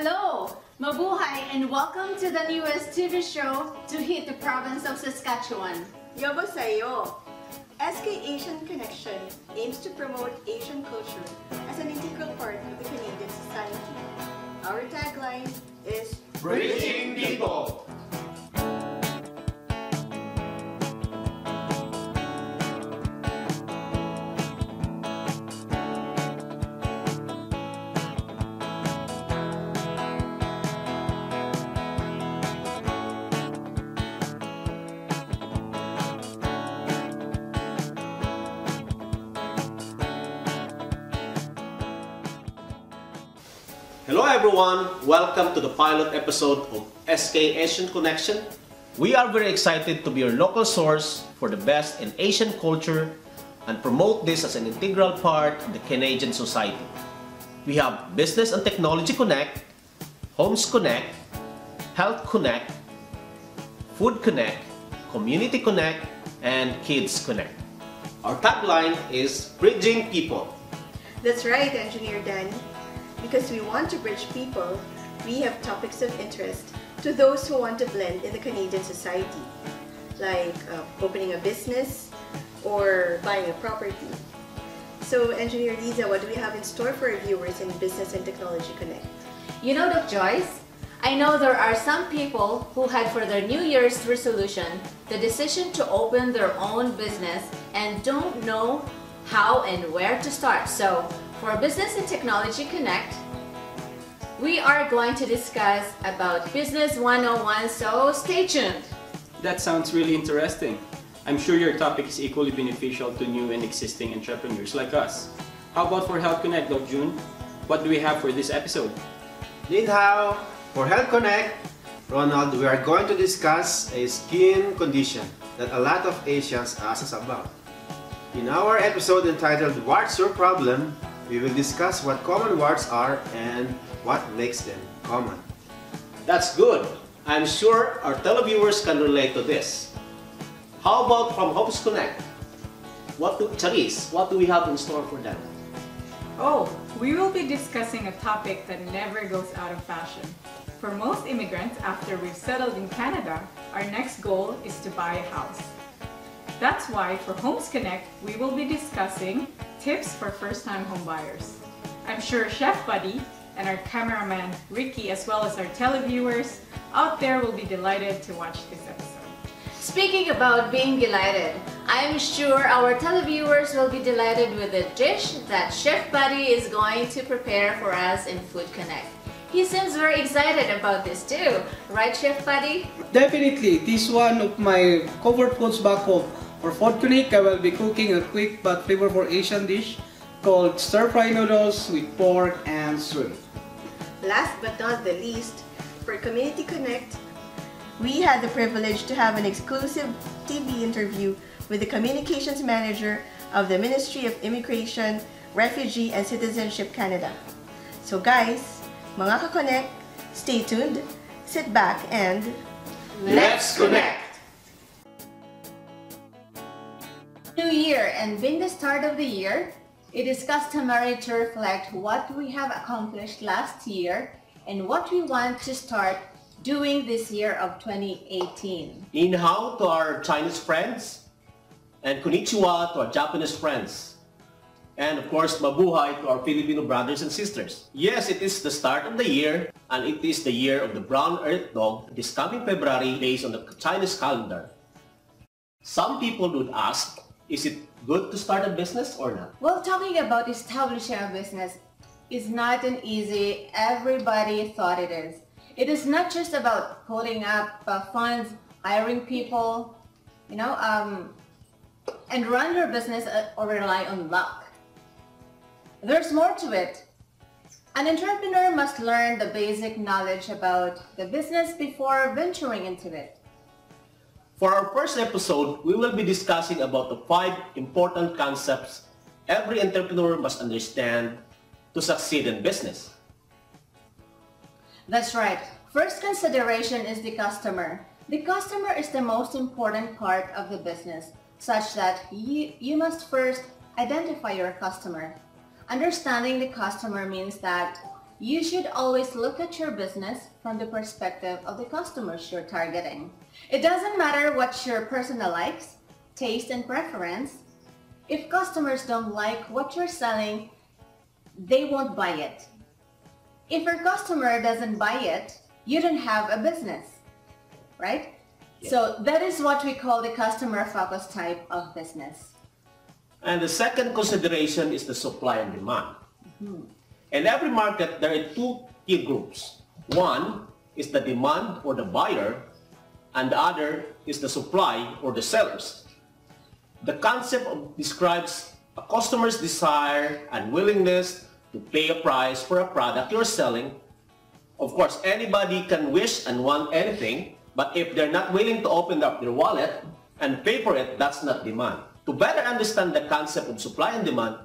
Hello! Mabuhay and welcome to the newest TV show to hit the province of Saskatchewan. Yobo Sayo! SK Asian Connection aims to promote Asian culture as an integral part of the Canadian society. Our tagline is Bridging People! Hello everyone! Welcome to the pilot episode of SK Asian Connection. We are very excited to be your local source for the best in Asian culture and promote this as an integral part of the Canadian society. We have Business and Technology Connect, Homes Connect, Health Connect, Food Connect, Community Connect, and Kids Connect. Our tagline is Bridging People. That's right, Engineer Danny. Because we want to bridge people, we have topics of interest to those who want to blend in the Canadian society, like opening a business or buying a property. So, Engineer Liza, what do we have in store for our viewers in Business and Technology Connect? You know, Doc Joyce, I know there are some people who had for their New Year's resolution the decision to open their own business and don't know how and where to start. So, for Business and Technology Connect, we are going to discuss about Business 101, so stay tuned. That sounds really interesting. I'm sure your topic is equally beneficial to new and existing entrepreneurs like us. How about for Health Connect, Doc June? What do we have for this episode? Ni hao! For Health Connect, Ronald, we are going to discuss a skin condition that a lot of Asians ask us about. In our episode entitled What's Your Problem?, we will discuss what common warts are and what makes them common. That's good. I'm sure our televiewers can relate to this. How about from Homes Connect? Charisse, what do we have in store for them? Oh, we will be discussing a topic that never goes out of fashion. For most immigrants, after we've settled in Canada, our next goal is to buy a house. That's why for Homes Connect, we will be discussing tips for first-time homebuyers. I'm sure Chef Buddy and our cameraman Ricky, as well as our televiewers out there, will be delighted to watch this episode. Speaking about being delighted, I'm sure our televiewers will be delighted with the dish that Chef Buddy is going to prepare for us in Food Connect. He seems very excited about this too, right Chef Buddy? Definitely, this is one of my comfort foods back home. For Food Connect, I will be cooking a quick but flavorful Asian dish called stir-fry noodles with pork and shrimp. Last but not the least, for Community Connect, we had the privilege to have an exclusive TV interview with the Communications Manager of the Ministry of Immigration, Refugee and Citizenship Canada. So guys, mga ka-connect, stay tuned, sit back and Let's connect! New Year, and being the start of the year, it is customary to reflect what we have accomplished last year and what we want to start doing this year of 2018. Ni hao to our Chinese friends, and konnichiwa to our Japanese friends. And of course, mabuhay to our Filipino brothers and sisters. Yes, it is the start of the year, and it is the year of the brown earth dog this coming February based on the Chinese calendar. Some people would ask, is it good to start a business or not? Well, talking about establishing a business is not an easy, everybody thought it is. It is not just about putting up funds, hiring people, and run your business or rely on luck. There's more to it. An entrepreneur must learn the basic knowledge about the business before venturing into it. For our first episode, we will be discussing about the 5 important concepts every entrepreneur must understand to succeed in business. That's right. First consideration is the customer. The customer is the most important part of the business, such that you must first identify your customer. Understanding the customer means that You should always look at your business from the perspective of the customers you're targeting. It doesn't matter what your personal likes, taste, and preference. If customers don't like what you're selling, they won't buy it. If your customer doesn't buy it, you don't have a business, right? Yes. So that is what we call the customer-focused type of business. And the second consideration is the supply and demand. In every market, there are two key groups. One is the demand or the buyer, and the other is the supply or the sellers. The concept describes a customer's desire and willingness to pay a price for a product you're selling. Of course, anybody can wish and want anything, but if they're not willing to open up their wallet and pay for it, that's not demand. To better understand the concept of supply and demand,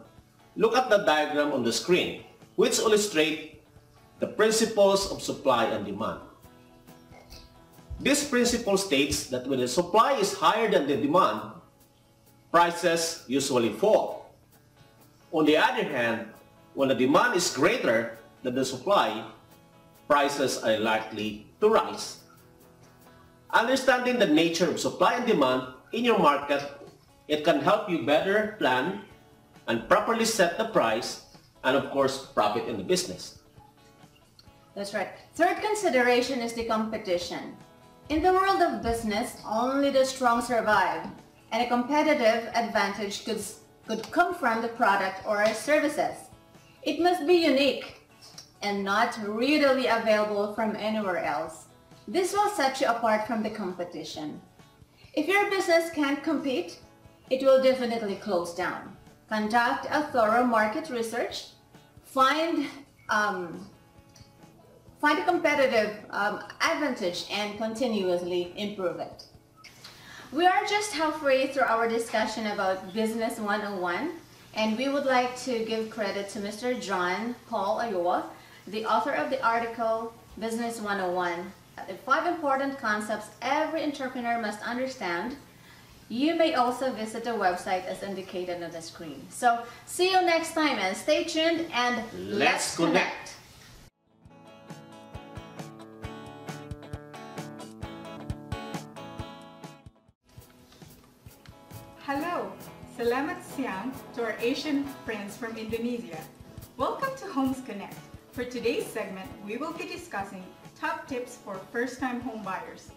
look at the diagram on the screen, which illustrates the principles of supply and demand. This principle states that when the supply is higher than the demand, prices usually fall. On the other hand, when the demand is greater than the supply, prices are likely to rise. Understanding the nature of supply and demand in your market, it can help you better plan and properly set the price and of course profit in the business. That's right. Third consideration is the competition. In the world of business, only the strong survive, and a competitive advantage could come from the product or services. It must be unique and not readily available from anywhere else. This will set you apart from the competition. If your business can't compete, it will definitely close down. Conduct a thorough market research, find a competitive advantage and continuously improve it. We are just halfway through our discussion about Business 101, and we would like to give credit to Mr. John Paul Ayoa, the author of the article Business 101, the 5 important concepts every entrepreneur must understand. You may also visit the website as indicated on the screen. So see you next time and stay tuned and let's connect. Hello! Salamat siang to our Asian friends from Indonesia. Welcome to Homes Connect. For today's segment, we will be discussing top tips for first-time home buyers.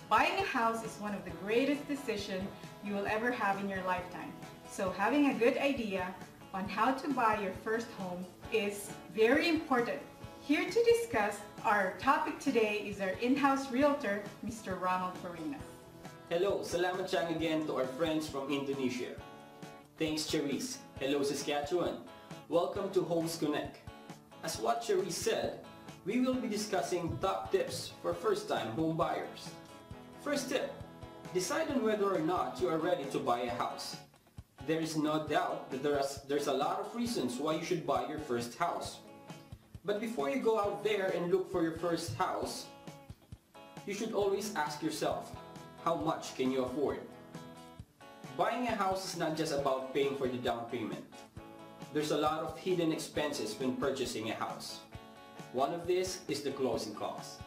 Buying a house is one of the greatest decisions you will ever have in your lifetime. So having a good idea on how to buy your first home is very important. Here to discuss our topic today is our in-house realtor, Mr. Ronald Farina. Hello, salamat siang again to our friends from Indonesia. Thanks, Cherise. Hello, Saskatchewan. Welcome to Homes Connect. As what Cherise said, we will be discussing top tips for first-time home buyers. First tip, decide on whether or not you are ready to buy a house. There is no doubt that there's a lot of reasons why you should buy your first house. But before you go out there and look for your first house, you should always ask yourself, how much can you afford? Buying a house is not just about paying for the down payment. There's a lot of hidden expenses when purchasing a house. One of these is the closing costs.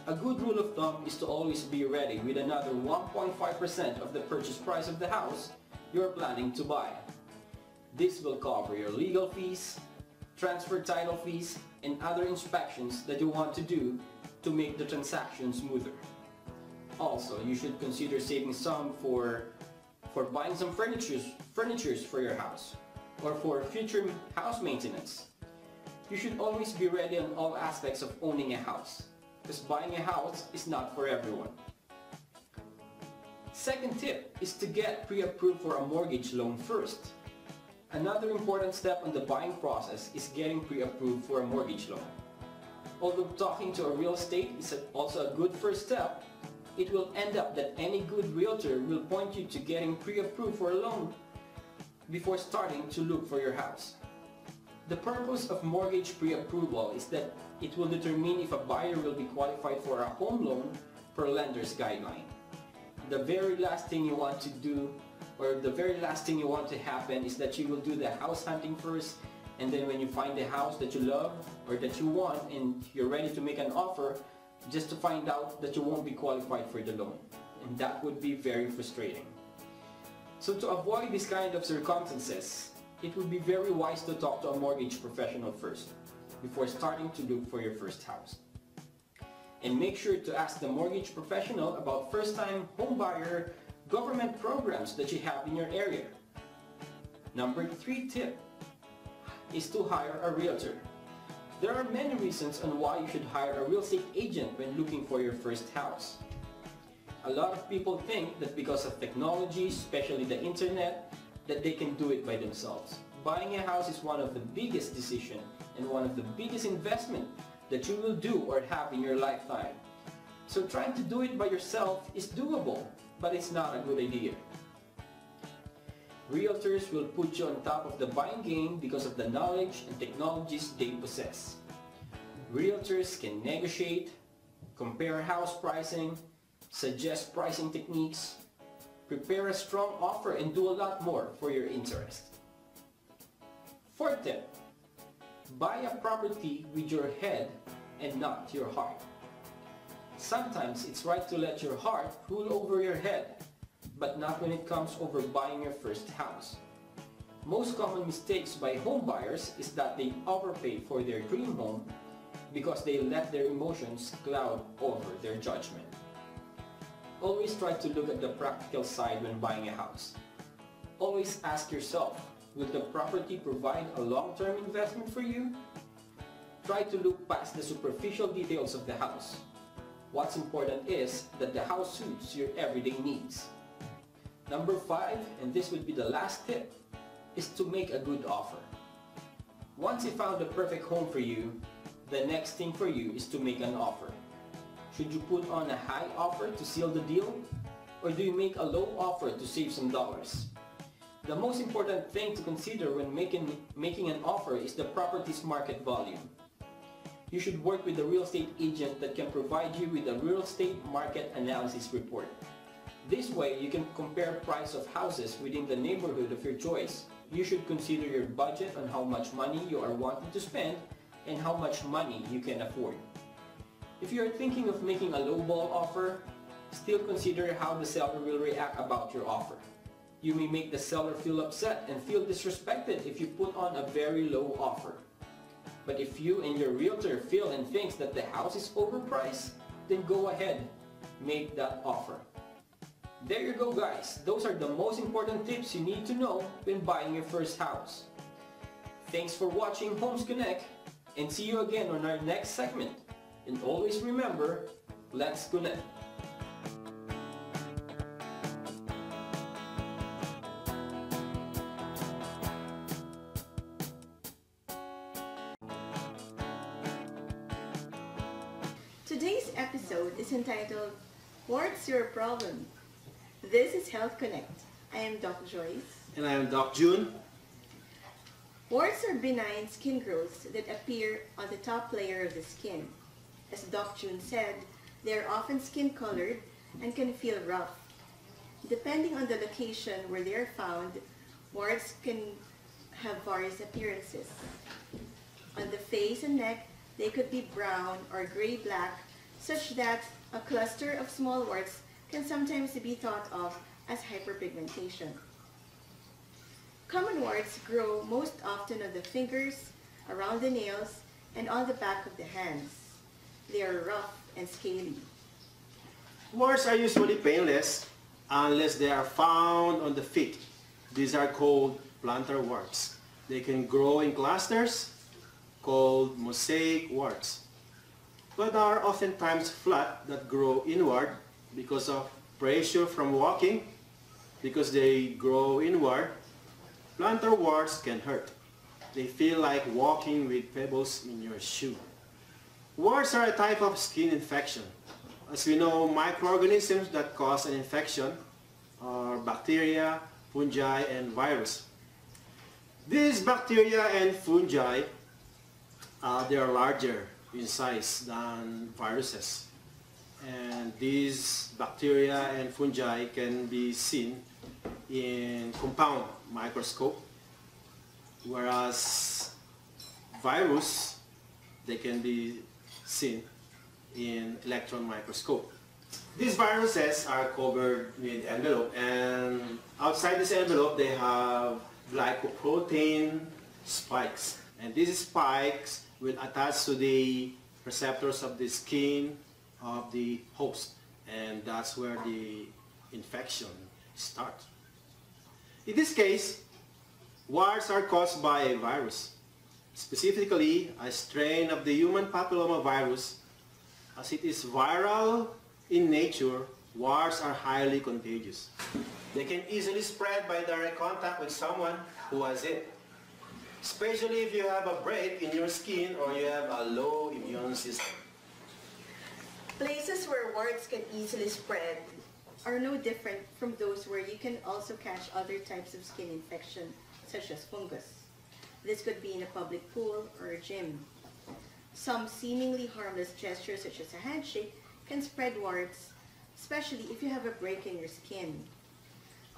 A good rule of thumb is to always be ready with another 1.5% of the purchase price of the house you're planning to buy. This will cover your legal fees, transfer title fees, and other inspections that you want to do to make the transaction smoother. Also, you should consider saving some for buying some furnitures for your house or for future house maintenance. You should always be ready on all aspects of owning a house, because buying a house is not for everyone. Second tip is to get pre-approved for a mortgage loan first. Another important step in the buying process is getting pre-approved for a mortgage loan. Although talking to a real estate is also a good first step, it will end up that any good realtor will point you to getting pre-approved for a loan before starting to look for your house. The purpose of mortgage pre-approval is that it will determine if a buyer will be qualified for a home loan per lender's guideline. The very last thing you want to do, or the very last thing you want to happen, is that you will do the house hunting first And then when you find a house that you love or that you want and you're ready to make an offer, just to find out that you won't be qualified for the loan. And that would be very frustrating. So to avoid this kind of circumstances, it would be very wise to talk to a mortgage professional first before starting to look for your first house. And make sure to ask the mortgage professional about first-time homebuyer government programs that you have in your area. Number 3 tip is to hire a realtor. There are many reasons on why you should hire a real estate agent when looking for your first house. A lot of people think that because of technology, especially the internet, that they can do it by themselves. Buying a house is one of the biggest decisions and one of the biggest investment that you will do or have in your lifetime. So trying to do it by yourself is doable, but it's not a good idea. Realtors will put you on top of the buying game because of the knowledge and technologies they possess. Realtors can negotiate, compare house pricing, suggest pricing techniques, prepare a strong offer, and do a lot more for your interest. 4th tip, buy a property with your head and not your heart. Sometimes it's right to let your heart rule over your head, but not when it comes over buying your first house. Most common mistakes by home buyers is that they overpay for their dream home because they let their emotions cloud over their judgment. Always try to look at the practical side when buying a house. Always ask yourself, will the property provide a long-term investment for you? Try to look past the superficial details of the house. What's important is that the house suits your everyday needs. Number 5, and this would be the last tip, is to make a good offer. Once you found the perfect home for you, the next thing for you is to make an offer. Should you put on a high offer to seal the deal? Or do you make a low offer to save some dollars? The most important thing to consider when making an offer is the property's market value. You should work with a real estate agent that can provide you with a real estate market analysis report. This way, you can compare price of houses within the neighborhood of your choice. You should consider your budget on how much money you are wanting to spend and how much money you can afford. If you are thinking of making a lowball offer, still consider how the seller will react about your offer. You may make the seller feel upset and feel disrespected if you put on a very low offer. But if you and your realtor feel and thinks that the house is overpriced, then go ahead, make that offer. There you go guys, those are the most important tips you need to know when buying your first house. Thanks for watching Homes Connect and see you again on our next segment. And always remember, let's connect. Today's episode is entitled, What's Your Problem? This is Health Connect. I am Doc Joyce. And I am Doc June. Warts are benign skin growths that appear on the top layer of the skin. As Doc June said, they are often skin-colored and can feel rough. Depending on the location where they are found, warts can have various appearances. On the face and neck, they could be brown or gray-black, such that a cluster of small warts can sometimes be thought of as hyperpigmentation. Common warts grow most often on the fingers, around the nails, and on the back of the hands. They are rough and scaly. Warts are usually painless unless they are found on the feet. These are called plantar warts. They can grow in clusters called mosaic warts, but are oftentimes flat that grow inward because of pressure from walking. Because they grow inward, plantar warts can hurt. They feel like walking with pebbles in your shoe. Warts are a type of skin infection. As we know, microorganisms that cause an infection are bacteria, fungi, and virus. These bacteria and fungi, they are larger in size than viruses. And these bacteria and fungi can be seen in compound microscope, whereas virus, they can be seen in electron microscope. These viruses are covered with envelope, and outside this envelope they have glycoprotein spikes, and these spikes will attach to the receptors of the skin of the host, and that's where the infection starts. In this case, warts are caused by a virus, specifically a strain of the human papilloma virus. As it is viral in nature, warts are highly contagious. They can easily spread by direct contact with someone who has it, especially if you have a break in your skin or you have a low immune system. Places where warts can easily spread are no different from those where you can also catch other types of skin infection, such as fungus. This could be in a public pool or a gym. Some seemingly harmless gestures, such as a handshake, can spread warts, especially if you have a break in your skin.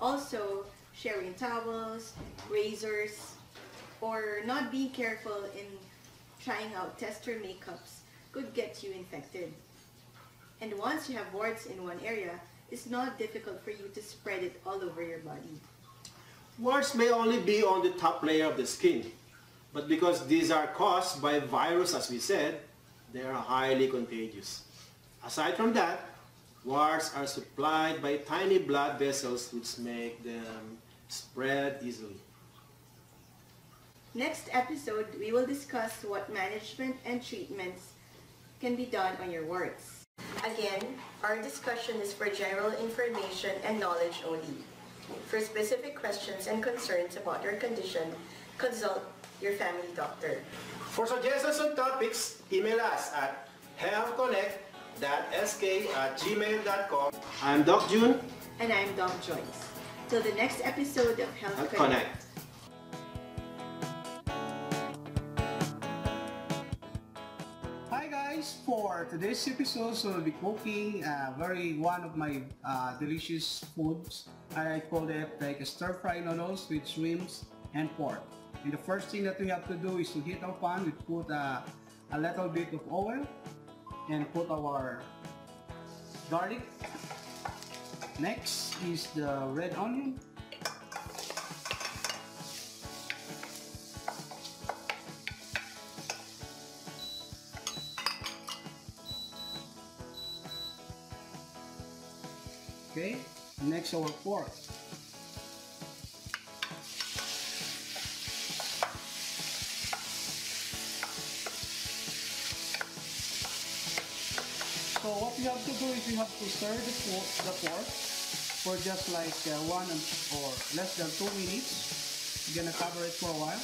Also, sharing towels, razors, or not being careful in trying out tester makeups could get you infected. And once you have warts in one area, it's not difficult for you to spread it all over your body. Warts may only be on the top layer of the skin, but because these are caused by virus, as we said, they are highly contagious. Aside from that, warts are supplied by tiny blood vessels which make them spread easily. Next episode, we will discuss what management and treatments can be done on your warts. Again, our discussion is for general information and knowledge only. For specific questions and concerns about your condition, consult your family doctor. For suggestions on topics, email us at healthconnect.sk@gmail.com. I'm Doc June. And I'm Doc Joyce. Till the next episode of Health Connect. Connect. Hi guys! For today's episode, so we'll be cooking one of my delicious foods. I call it like a stir-fry noodles with shrimps and pork. And the first thing that we have to do is to heat our pan. We put a little bit of oil and put our garlic. Next is the red onion. Okay, next our pork. So what we have to do is we have to stir the pork for just like 1 or less than 2 minutes. We're gonna cover it for a while.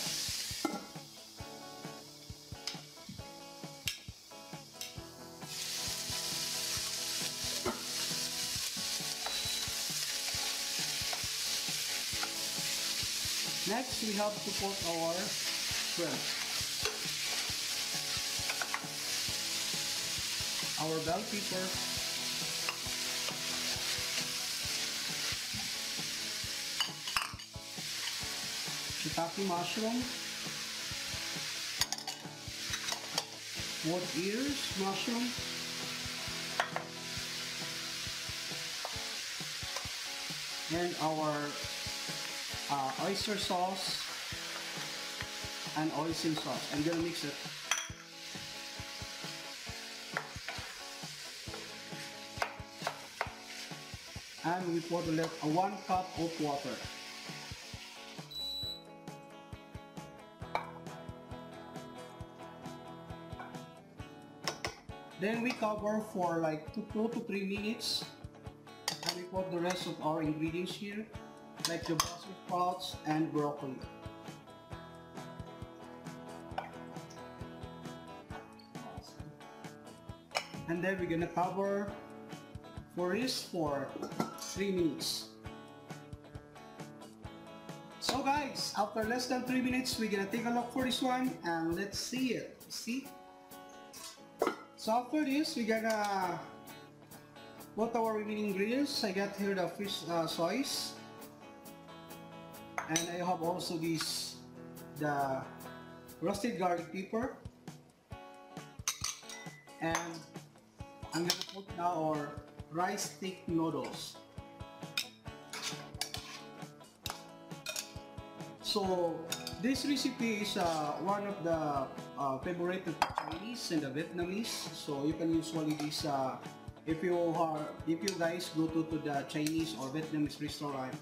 Next, we have to put our shrimp, our bell pepper, shiitake mushroom, wood ears mushroom, and our oyster sauce and hoisin sauce. I'm gonna mix it. And we put 1 cup of water. Then we cover for like 2 to 3 minutes, and we put the rest of our ingredients here, like the Brussels sprouts and broccoli. And then we're gonna cover for 3 minutes. So guys, after less than 3 minutes, we're gonna take a look for this one and let's see it. See? So after this, we're gonna put our remaining ingredients. I got here the fish sauce. And I have also the roasted garlic pepper, and I'm gonna put now our rice thick noodles. So this recipe is one of the favorite of the Chinese and the Vietnamese. So you can usually this if you guys go to the Chinese or Vietnamese restaurant,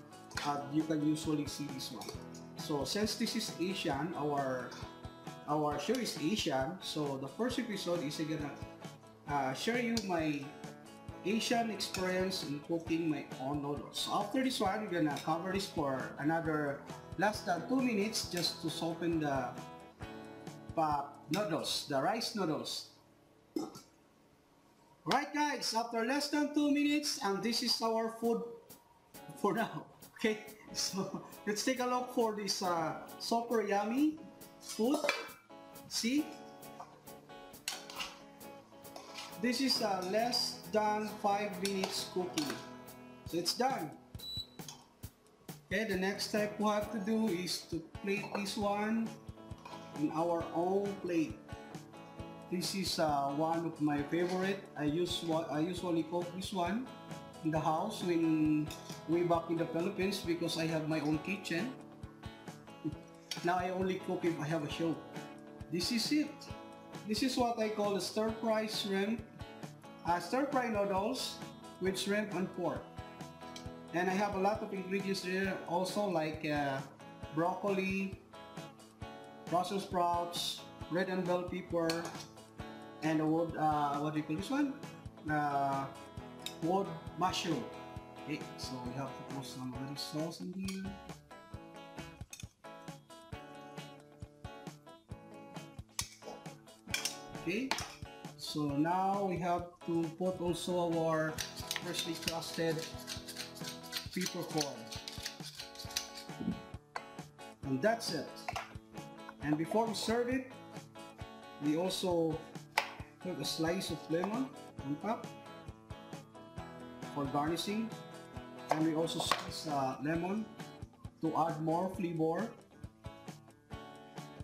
you can usually see this one. So since this is Asian, our show is Asian. So the first episode is gonna share you my Asian experience in cooking my own noodles. So after this one, we're gonna cover this for another less than 2 minutes just to soften the noodles, the rice noodles. Right guys, after less than 2 minutes, and this is our food for now. Okay, so let's take a look for this super yummy food. See? This is less than 5 minutes cooking. So it's done. Okay, the next step we have to do is to plate this one in our own plate. This is one of my favorite. I usually cook this one in the house when way back in the Philippines because I have my own kitchen. Now I only cook if I have a show. This is it. This is what I call a stir-fry shrimp, stir-fry noodles with shrimp and pork. And I have a lot of ingredients there also like broccoli, Brussels sprouts, red and bell pepper, and wood, what do you call this one? Wood mushroom. Okay, so we have to put some little sauce in here. Okay, so now we have to put also our freshly crusted peppercorn, and that's it. And before we serve it, we also put a slice of lemon on top for garnishing, and we also squeeze lemon to add more flavor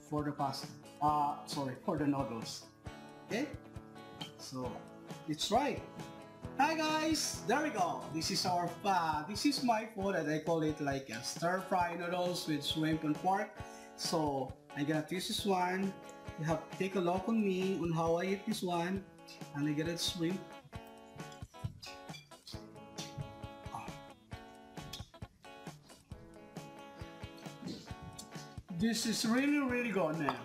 for the pasta. For the noodles. Okay, so it's right. Hi guys, there we go. This is our this is my food, and I call it like a stir-fry noodles with shrimp and pork. So I'm gonna taste this one. You have to take a look on me on how I eat this one, and I get it shrimp. This is really good now.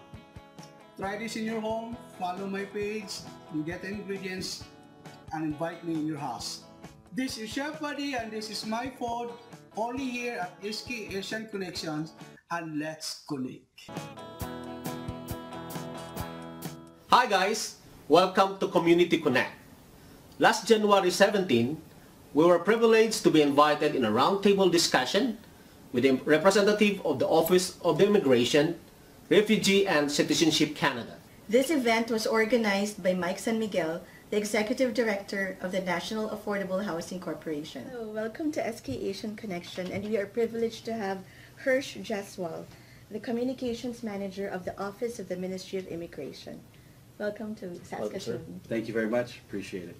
Try this in your home, follow my page, and get the ingredients, and invite me in your house. This is Chef Buddy, and this is my food, only here at SK Asian Connections, and let's connect. Hi guys, welcome to Community Connect. Last January 17, we were privileged to be invited in a roundtable discussion with a representative of the Office of the Immigration, Refugee and Citizenship Canada. This event was organized by Mike San Miguel, the Executive Director of the National Affordable Housing Corporation. Hello, welcome to SK Asian Connection, and we are privileged to have Hirsch Jaswal, the Communications Manager of the Office of the Ministry of Immigration. Welcome to Saskatoon. Thank you very much. Appreciate it.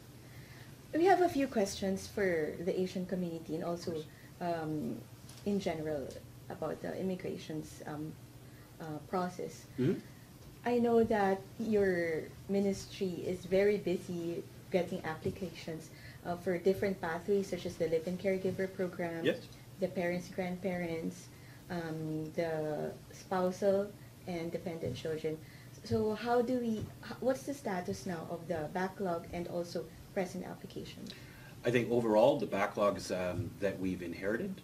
We have a few questions for the Asian community and also in general about the immigration's process. Mm-hmm. I know that your ministry is very busy getting applications for different pathways such as the live-in caregiver program, Yes. the parents, grandparents, the spousal and dependent children. So what's the status now of the backlog and also present applications? I think overall the backlogs that we've inherited,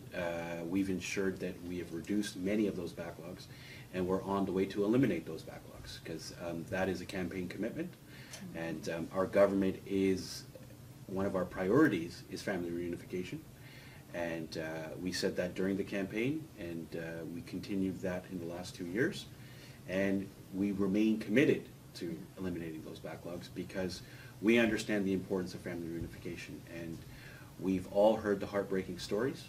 we've ensured that we have reduced many of those backlogs, and we're on the way to eliminate those backlogs because that is a campaign commitment, and our government is, one of our priorities is family reunification, and we said that during the campaign, and we continued that in the last 2 years, and we remain committed to eliminating those backlogs because we understand the importance of family reunification, and we've all heard the heartbreaking stories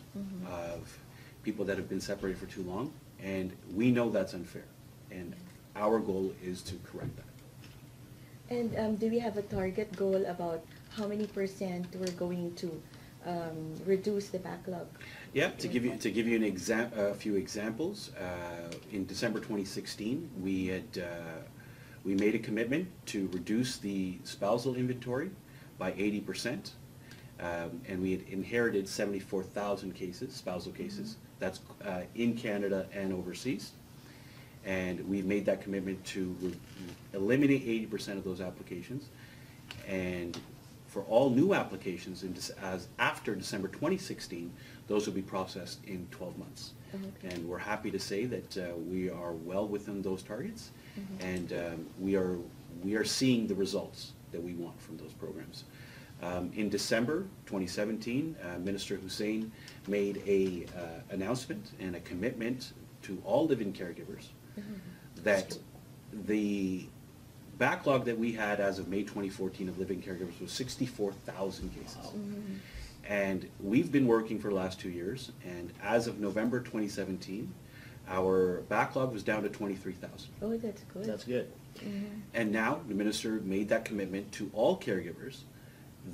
of people that have been separated for too long, and we know that's unfair. And our goal is to correct that. And do we have a target goal about how many percent we're going to reduce the backlog? Yeah, to give you a few examples, in December 2016, we made a commitment to reduce the spousal inventory by 80%, and we had inherited 74,000 cases, spousal cases. That's in Canada and overseas. And we've made that commitment to eliminate 80% of those applications. And for all new applications after December 2016, those will be processed in 12 months. Okay. And we're happy to say that we are well within those targets, and we are seeing the results that we want from those programs. In December 2017, Minister Hussein made a announcement and a commitment to all live-in caregivers that the backlog that we had as of May 2014 of live-in caregivers was 64,000 cases. And we've been working for the last 2 years, and as of November 2017, our backlog was down to 23,000. Oh, that's good. That's good. And now the minister made that commitment to all caregivers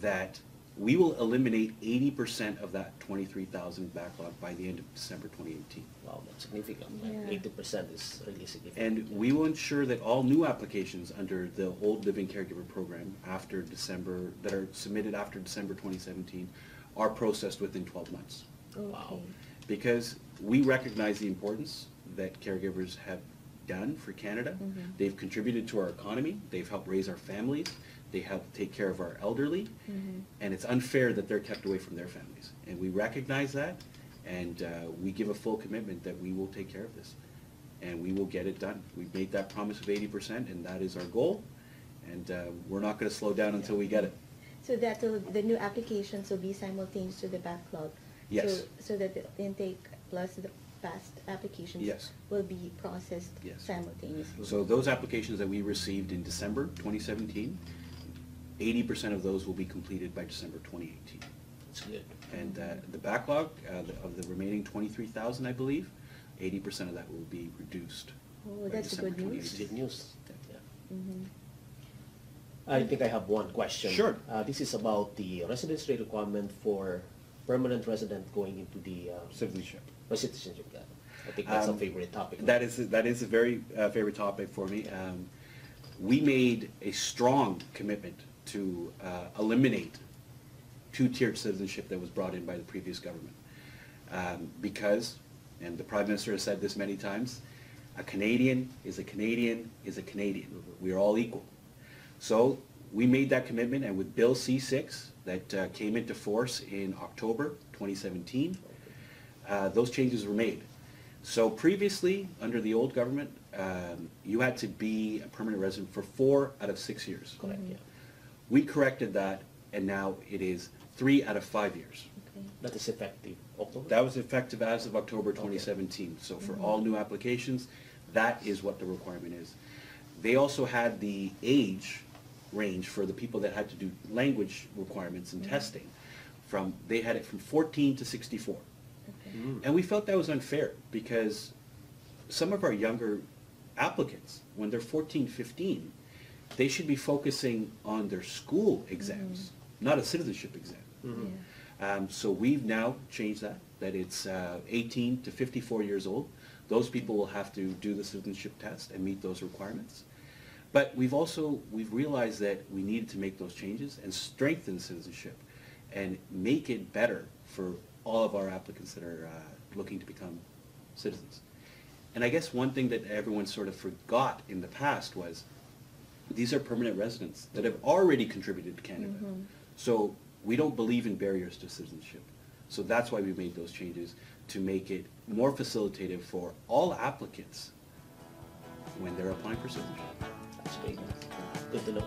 that we will eliminate 80% of that 23,000 backlog by the end of December 2018. Wow, that's significant. Yeah. 80% is really significant. And we will ensure that all new applications under the old living caregiver program after December, that are submitted after December 2017, are processed within 12 months. Okay. Because we recognize the importance that caregivers have done for Canada. They've contributed to our economy, they've helped raise our families, they help take care of our elderly, and it's unfair that they're kept away from their families. And we recognize that, and we give a full commitment that we will take care of this, and we will get it done. We've made that promise of 80%, and that is our goal, and we're not going to slow down until we get it. So that the new applications will be simultaneous to the backlog? Yes. So that the intake plus the past applications Yes. will be processed Yes. simultaneously? So those applications that we received in December 2017, 80% of those will be completed by December 2018. That's good. And the backlog of the remaining 23,000, I believe, 80% of that will be reduced. Oh, by that's December good news. 2018. Good news. Yeah. Mhm. I think I have one question. Sure. This is about the residence rate requirement for permanent resident going into the Citizenship. citizenship. Yeah. I think that's a favorite topic. That is a very favorite topic for me. We made a strong commitment to eliminate two-tiered citizenship that was brought in by the previous government. Because, and the Prime Minister has said this many times, a Canadian is a Canadian is a Canadian. We are all equal. So we made that commitment, and with Bill C-6 that came into force in October 2017, those changes were made. So previously, under the old government, you had to be a permanent resident for 4 out of 6 years. Correct, yeah. We corrected that, and now it is 3 out of 5 years. Okay. That is effective October? That was effective as of October 2017. So for all new applications, that is what the requirement is. They also had the age range for the people that had to do language requirements and testing. They had it from 14 to 64. Okay. And we felt that was unfair because some of our younger applicants, when they're 14, 15, they should be focusing on their school exams, not a citizenship exam. Yeah. So we've now changed that it's 18 to 54 years old. Those people will have to do the citizenship test and meet those requirements. But we've realized that we needed to make those changes and strengthen citizenship and make it better for all of our applicants that are looking to become citizens. And I guess one thing that everyone sort of forgot in the past was these are permanent residents that have already contributed to Canada. So we don't believe in barriers to citizenship. So that's why we made those changes, to make it more facilitative for all applicants when they're applying for citizenship. That's great. Good to know.